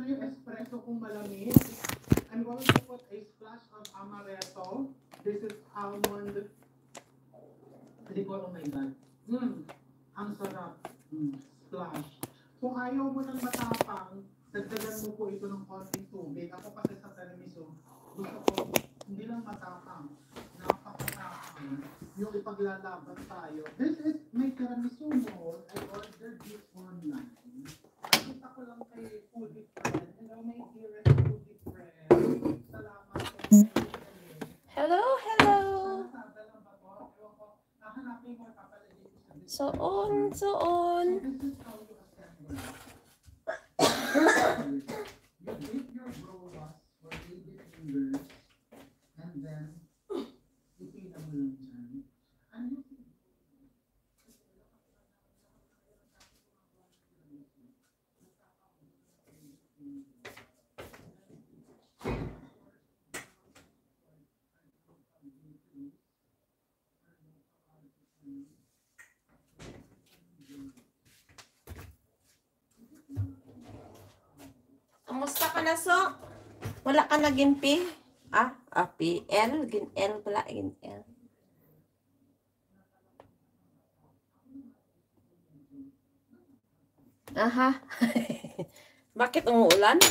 na yung espresso kong malamig. I'm going to put a splash of amaretto. This is almond liquor. Oh my God. Ang sarap. Splash. Kung ayaw mo ng matapang, dagdagan mo po ito ng konting tubig. Ako kasi sa tiramisu, gusto ko hindi lang matapang, napakatapang. Yung ipaglalaban tayo. This is my tiramisu mold. I ordered this online. Nakita ko lang kay Foodie Friend. Hello, my dearest Foodie Friend. Salamat po. Hello, hello. So on. This is how you assemble. You take your browas or baby fingers and then ipila mo lang dyan. Ano? Kamusta ka na, So? Wala ka na ginpi? PL? Gin-L pala, gin-L. Aha. Bakit umuulan?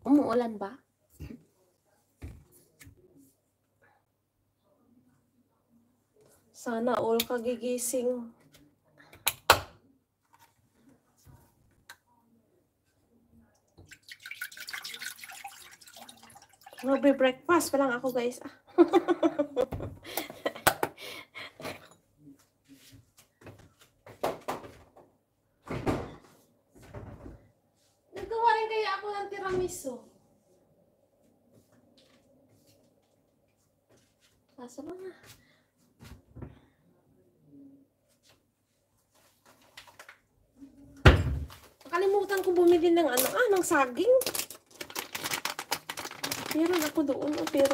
Umuulan ba? Sana all kagigising. Magbe-breakfast pa lang ako, guys. Nagawa rin kaya ako ng tiramisu. Nasa ba na? Nakalimutan ko bumili ng ng saging. Meron ako doon, pero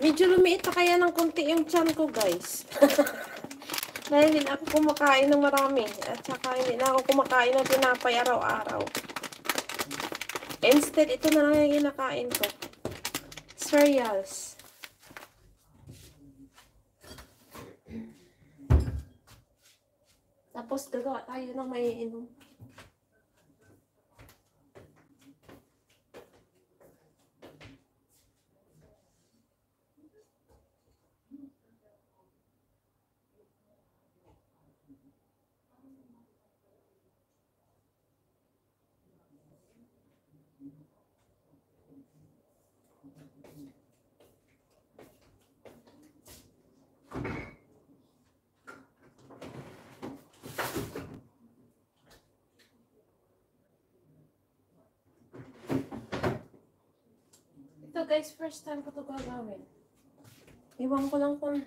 medyo lumiit pa kaya ng konti yung tiyan ko, guys. Dahil hindi na ako kumakain ng marami. At saka hindi na ako kumakain ng tinapay araw-araw. Instead, ito na lang yung kinakain ko. Cereals. Tapos gagawa tayo ng maiinom. Ito guys, first time ko ito gagawin. Iwan ko lang kung